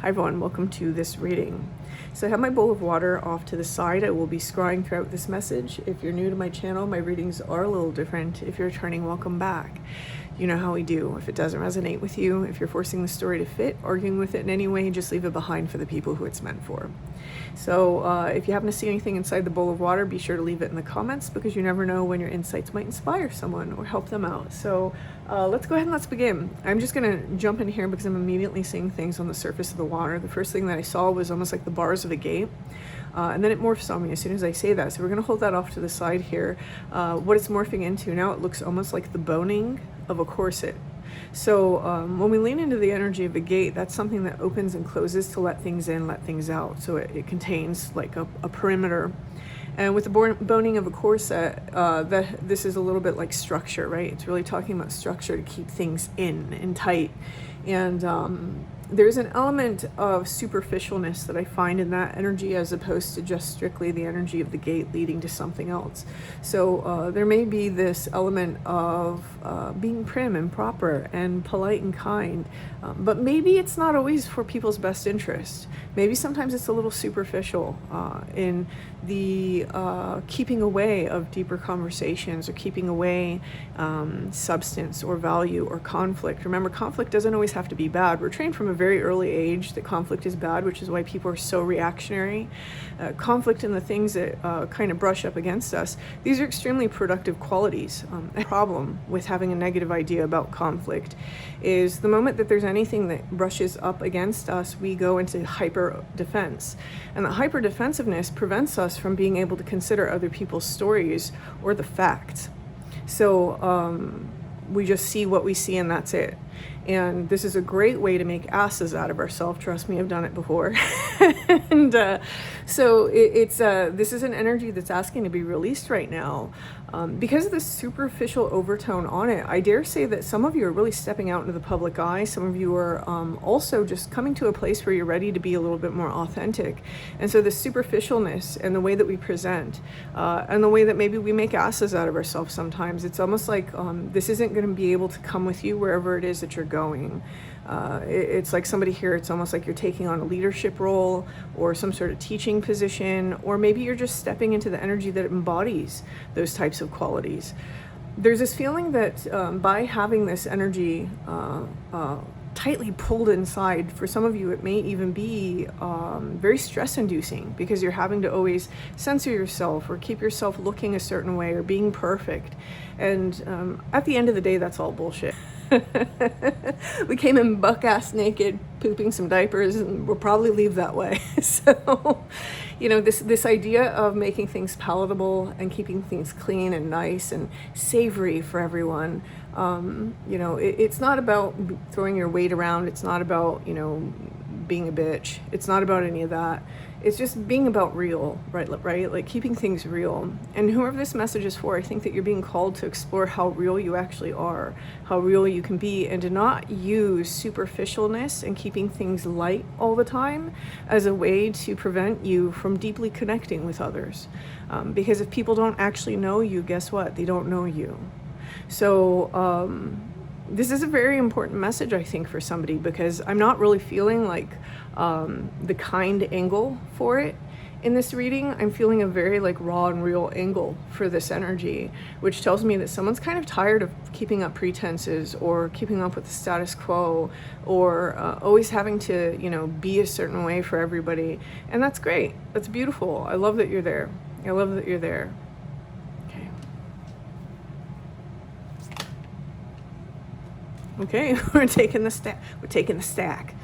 Hi everyone, welcome to this reading. So I have my bowl of water off to the side. I will be scrying throughout this message. If you're new to my channel, my readings are a little different. If you're returning, welcome back. You know how we do. If it doesn't resonate with you, if you're forcing the story to fit, arguing with it in any way, just leave it behind for the people who it's meant for. So if you happen to see anything inside the bowl of water, be sure to leave it in the comments, because you never know when your insights might inspire someone or help them out. So let's go ahead and let's begin. I'm just going to jump in here because I'm immediately seeing things on the surface of the water. The first thing that I saw was almost like the bars of a gate. And then it morphs on me as soon as I say that. So we're going to hold that off to the side here. What it's morphing into now, it looks almost like the boning of a corset. So when we lean into the energy of a gate, that's something that opens and closes to let things in, let things out. So it contains like a perimeter. And with the boning of a corset, this is a little bit like structure, right? It's really talking about structure to keep things in and tight. And there's an element of superficialness that I find in that energy, as opposed to just strictly the energy of the gate leading to something else. So there may be this element of being prim and proper and polite and kind, but maybe it's not always for people's best interest. Maybe sometimes it's a little superficial in the keeping away of deeper conversations, or keeping away substance or value or conflict. Remember, conflict doesn't always have to be bad. We're trained from a very early age that conflict is bad, which is why people are so reactionary. Conflict and the things that kind of brush up against us, these are extremely productive qualities. The problem with having a negative idea about conflict is the moment that there's anything that brushes up against us, we go into hyper defense. And the hyper defensiveness prevents us from being able to consider other people's stories or the facts. So we just see what we see, and that's it. And this is a great way to make asses out of ourselves. Trust me, I've done it before. And so this is an energy that's asking to be released right now. Because of the superficial overtone on it, I dare say that some of you are really stepping out into the public eye. Some of you are also just coming to a place where you're ready to be a little bit more authentic. And so the superficialness and the way that we present, and the way that maybe we make asses out of ourselves sometimes, it's almost like this isn't going to be able to come with you wherever it is that you're going. It's like somebody here, it's almost like you're taking on a leadership role or some sort of teaching position, or maybe you're just stepping into the energy that embodies those types of qualities. There's this feeling that by having this energy tightly pulled inside, for some of you it may even be very stress inducing, because you're having to always censor yourself or keep yourself looking a certain way or being perfect. And at the end of the day, that's all bullshit. We came in buck-ass naked, pooping some diapers, and we'll probably leave that way. So, you know, this idea of making things palatable and keeping things clean and nice and savory for everyone, you know, it's not about throwing your weight around. It's not about, you know, being a bitch. It's not about any of that. It's just being about real, right? Like keeping things real. And whoever this message is for, I think that you're being called to explore how real you actually are, how real you can be, and to not use superficialness and keeping things light all the time as a way to prevent you from deeply connecting with others. Because if people don't actually know you, guess what? They don't know you. So this is a very important message, I think, for somebody, because I'm not really feeling like the kind angle for it in this reading. I'm feeling a very like raw and real angle for this energy, which tells me that someone's kind of tired of keeping up pretenses or keeping up with the status quo, or always having to, you know, be a certain way for everybody. And that's great. That's beautiful. I love that you're there. I love that you're there. Okay, we're taking the stack.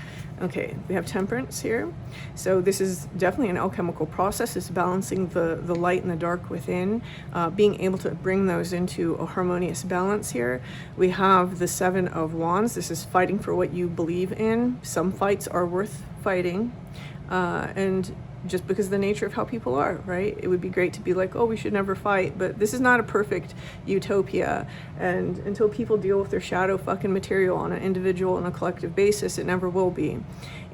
Okay, we have temperance here. So this is definitely an alchemical process. It's balancing the light and the dark within, being able to bring those into a harmonious balance here. We have the 7 of Wands. This is fighting for what you believe in. Some fights are worth fighting, and just because of the nature of how people are, right? It would be great to be like, oh, we should never fight, but this is not a perfect utopia. And until people deal with their shadow fucking material on an individual and a collective basis, it never will be.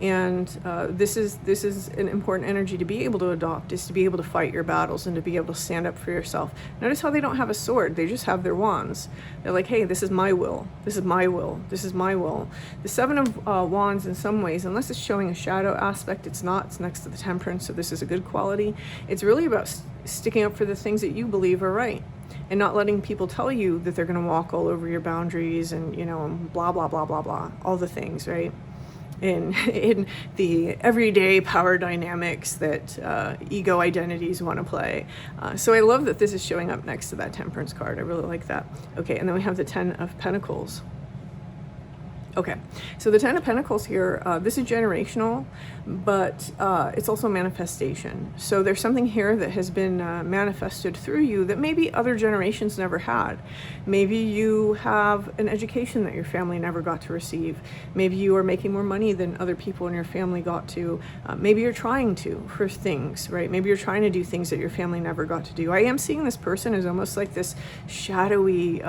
And this is an important energy to be able to adopt, is to be able to fight your battles and to be able to stand up for yourself. Notice how they don't have a sword, they just have their wands. They're like, hey, this is my will, this is my will, this is my will. The Seven of Wands, in some ways, unless it's showing a shadow aspect, it's not. It's next to the Temperance, so this is a good quality. It's really about sticking up for the things that you believe are right, and not letting people tell you that they're going to walk all over your boundaries and, you know, blah, blah, blah, blah, blah, all the things, right? In the everyday power dynamics that ego identities want to play. So I love that this is showing up next to that Temperance card. I really like that. Okay, and then we have the Ten of Pentacles. Okay, so the Ten of Pentacles here, this is generational, but it's also manifestation. So there's something here that has been manifested through you that maybe other generations never had. Maybe you have an education that your family never got to receive. Maybe you are making more money than other people in your family got to. Maybe you're trying to for things, right? Maybe you're trying to do things that your family never got to do. I am seeing this person as almost like this shadowy,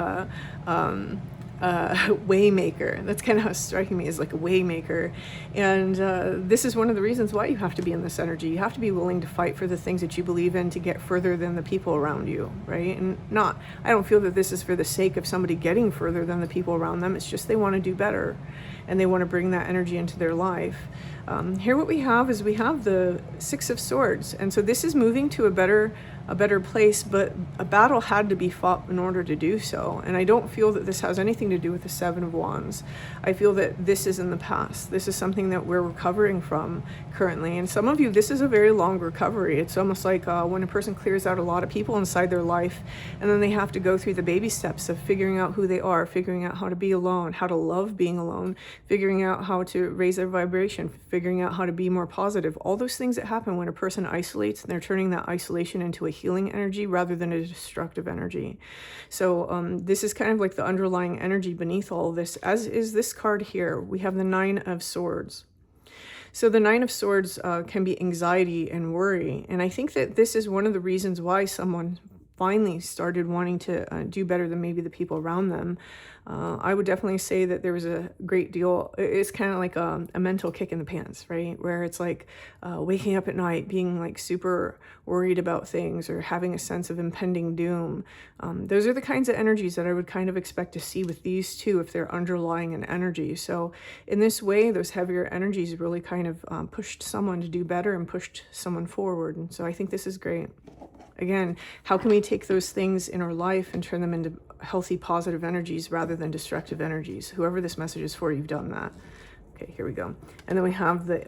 waymaker. That's kind of how it's striking me, as like a waymaker. And this is one of the reasons why you have to be in this energy. You have to be willing to fight for the things that you believe in to get further than the people around you, right? And I don't feel that this is for the sake of somebody getting further than the people around them. It's just they want to do better and they want to bring that energy into their life. Here what we have is we have the Six of Swords, and so this is moving to a better place, but a battle had to be fought in order to do so. And I don't feel that this has anything to do with the Seven of Wands. I feel that this is in the past. This is something that we're recovering from currently. And some of you, this is a very long recovery. It's almost like when a person clears out a lot of people inside their life, and then they have to go through the baby steps of figuring out who they are, figuring out how to be alone, how to love being alone, figuring out how to raise their vibration, figuring out how to be more positive. All those things that happen when a person isolates, and they're turning that isolation into a healing energy rather than a destructive energy. So this is kind of like the underlying energy beneath all of this, as is this card here. We have the Nine of Swords. So the Nine of Swords can be anxiety and worry. And I think that this is one of the reasons why someone finally started wanting to do better than maybe the people around them. I would definitely say that there was a great deal. It's kind of like a mental kick in the pants, right? Where it's like waking up at night, being like super worried about things, or having a sense of impending doom. Those are the kinds of energies that I would kind of expect to see with these two if they're underlying an energy. So in this way, those heavier energies really kind of pushed someone to do better and pushed someone forward. And so I think this is great. Again, how can we take those things in our life and turn them into healthy, positive energies rather than destructive energies? Whoever this message is for, you've done that. Okay, here we go. And then we have the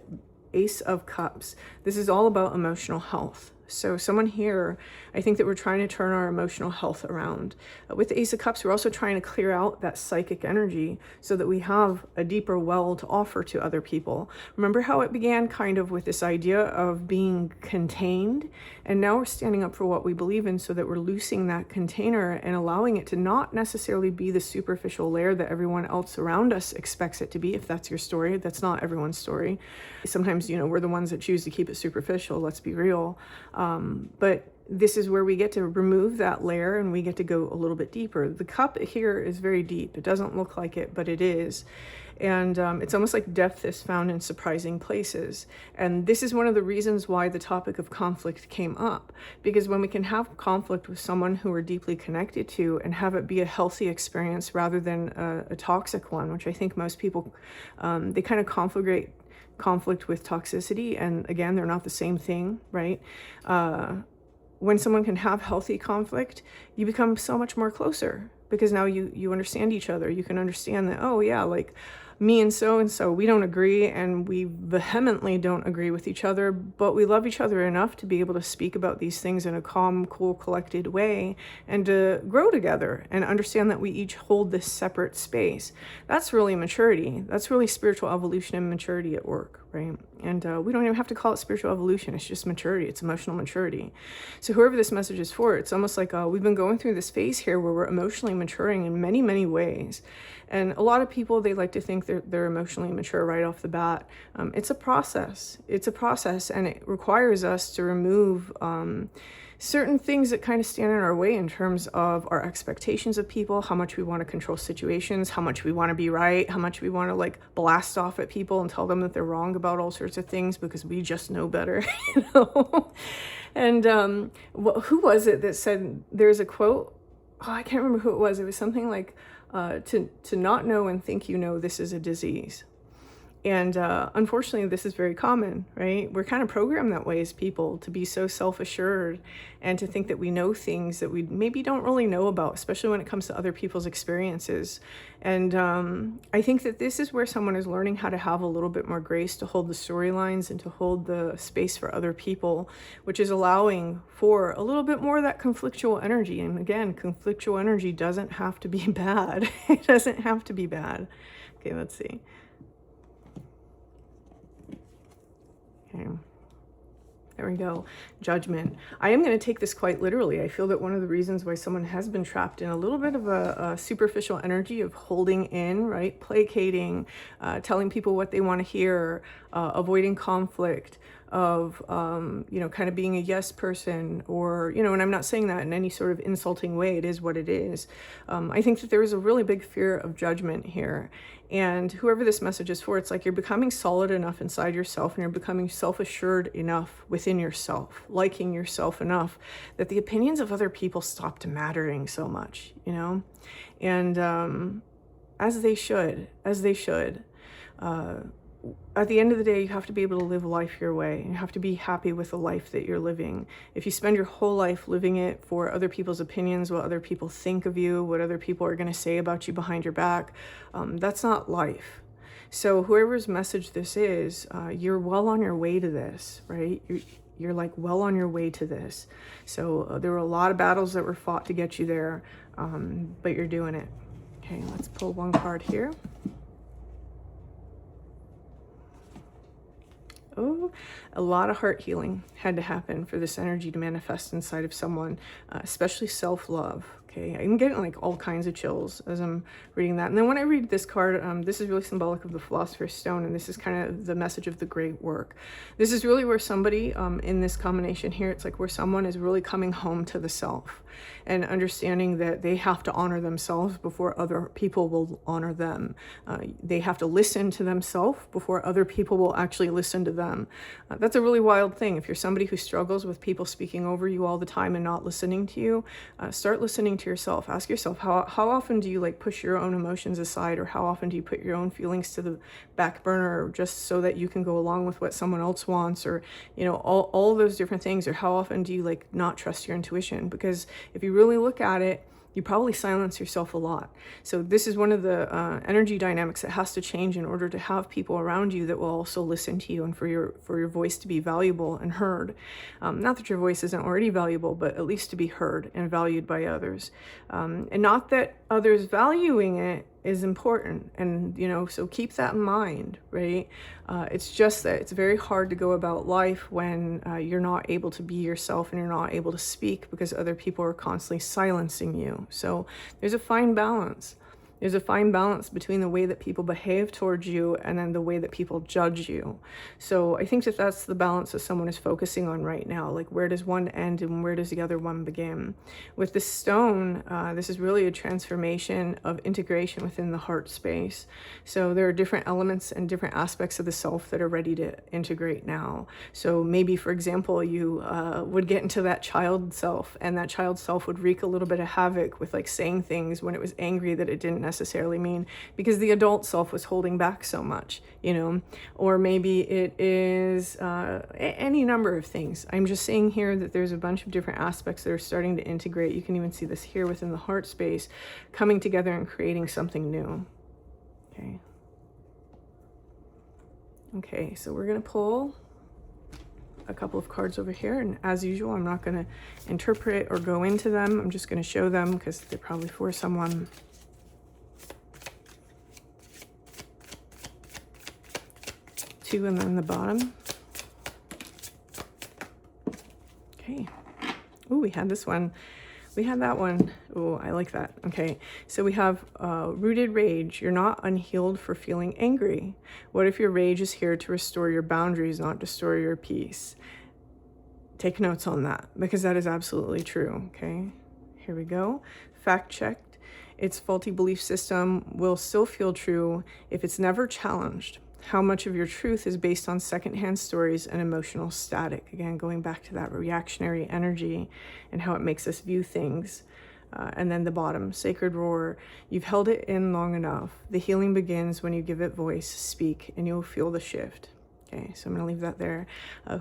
Ace of Cups. This is all about emotional health. So someone here, I think that we're trying to turn our emotional health around. With the Ace of Cups, we're also trying to clear out that psychic energy so that we have a deeper well to offer to other people. Remember how it began kind of with this idea of being contained? And now we're standing up for what we believe in so that we're loosing that container and allowing it to not necessarily be the superficial layer that everyone else around us expects it to be. If that's your story, that's not everyone's story. Sometimes, you know, we're the ones that choose to keep it superficial, let's be real. But this is where we get to remove that layer and we get to go a little bit deeper. The cup here is very deep. It doesn't look like it, but it is. And it's almost like depth is found in surprising places. And this is one of the reasons why the topic of conflict came up. Because when we can have conflict with someone who we're deeply connected to and have it be a healthy experience rather than a toxic one, which I think most people, they kind of conflict with toxicity, and again, they're not the same thing, right? When someone can have healthy conflict, you become so much more closer, because now you understand each other. You can understand that, oh yeah, like me and so, we don't agree, and we vehemently don't agree with each other, but we love each other enough to be able to speak about these things in a calm, cool, collected way, and to grow together and understand that we each hold this separate space. That's really maturity. That's really spiritual evolution and maturity at work, right? And we don't even have to call it spiritual evolution. It's just maturity. It's emotional maturity. So whoever this message is for, it's almost like we've been going through this phase here where we're emotionally maturing in many, many ways. And a lot of people, they like to think they're emotionally mature right off the bat. It's a process. It's a process, and it requires us to remove certain things that kind of stand in our way in terms of our expectations of people, how much we want to control situations, how much we want to be right, how much we want to like blast off at people and tell them that they're wrong about all sorts of things because we just know better, you know? And who was it that said, there's a quote, oh, I can't remember who it was. It was something like, to not know and think you know, this is a disease. And unfortunately, this is very common, right? We're kind of programmed that way as people, to be so self-assured and to think that we know things that we maybe don't really know about, especially when it comes to other people's experiences. And I think that this is where someone is learning how to have a little bit more grace to hold the storylines and to hold the space for other people, which is allowing for a little bit more of that conflictual energy. And again, conflictual energy doesn't have to be bad. It doesn't have to be bad. Okay, let's see. Okay, there we go. Judgment. I am going to take this quite literally. I feel that one of the reasons why someone has been trapped in a little bit of a superficial energy of holding in, right? Placating, telling people what they want to hear, avoiding conflict, of, you know, kind of being a yes person, or, you know, and I'm not saying that in any sort of insulting way. It is what it is. I think that there is a really big fear of judgment here. And whoever this message is for, it's like you're becoming solid enough inside yourself, and you're becoming self-assured enough within yourself, liking yourself enough that the opinions of other people stop mattering so much, you know? And as they should. At the end of the day, you have to be able to live life your way. You have to be happy with the life that you're living. If you spend your whole life living it for other people's opinions, what other people think of you, what other people are going to say about you behind your back, that's not life. So whoever's message this is, you're well on your way to this, right? You're like well on your way to this. So there were a lot of battles that were fought to get you there, but you're doing it. Okay, let's pull one card here. Oh, a lot of heart healing had to happen for this energy to manifest inside of someone, especially self-love. Okay, I'm getting like all kinds of chills as I'm reading that. And then when I read this card, this is really symbolic of the Philosopher's Stone, and this is kind of the message of the great work. This is really where somebody in this combination here, it's like where someone is really coming home to the self and understanding that they have to honor themselves before other people will honor them. They have to listen to themselves before other people will actually listen to them. That's a really wild thing. If you're somebody who struggles with people speaking over you all the time and not listening to you, start listening to yourself. Ask yourself, how often do you like push your own emotions aside, or how often do you put your own feelings to the back burner just so that you can go along with what someone else wants, or, you know, all those different things, or how often do you like not trust your intuition? Because if you really look at it, you probably silence yourself a lot. So this is one of the energy dynamics that has to change in order to have people around you that will also listen to you, and for your voice to be valuable and heard. Not that your voice isn't already valuable, but at least to be heard and valued by others. And not that others valuing it is important, and you know, so keep that in mind, right? It's just that it's very hard to go about life when you're not able to be yourself and you're not able to speak because other people are constantly silencing you. So there's a fine balance. There's a fine balance between the way that people behave towards you and then the way that people judge you. So I think that that's the balance that someone is focusing on right now. Like, where does one end and where does the other one begin? With this stone, this is really a transformation of integration within the heart space. So there are different elements and different aspects of the self that are ready to integrate now. So maybe, for example, you would get into that child self, and that child self would wreak a little bit of havoc with like saying things when it was angry that it didn't necessarily mean, because the adult self was holding back so much, you know. Or maybe it is any number of things. I'm just saying here that there's a bunch of different aspects that are starting to integrate. You can even see this here within the heart space, coming together and creating something new. Okay, so we're gonna pull a couple of cards over here, and as usual, I'm not gonna interpret or go into them. I'm just gonna show them because they're probably for someone. Two, and then the bottom. Okay. Oh, we had this one. We had that one. Oh, I like that. Okay, so we have rooted rage. You're not unhealed for feeling angry. What if your rage is here to restore your boundaries, not destroy your peace? Take notes on that, because that is absolutely true. Okay, here we go. Fact checked. Its faulty belief system will still feel true if it's never challenged. How much of your truth is based on secondhand stories and emotional static? Again, going back to that reactionary energy and how it makes us view things. And then the bottom, sacred roar. You've held it in long enough. The healing begins when you give it voice, speak, and you'll feel the shift. Okay, so I'm going to leave that there.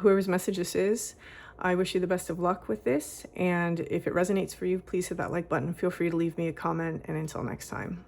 Whoever's message this is, I wish you the best of luck with this. And if it resonates for you, please hit that like button. Feel free to leave me a comment. And until next time.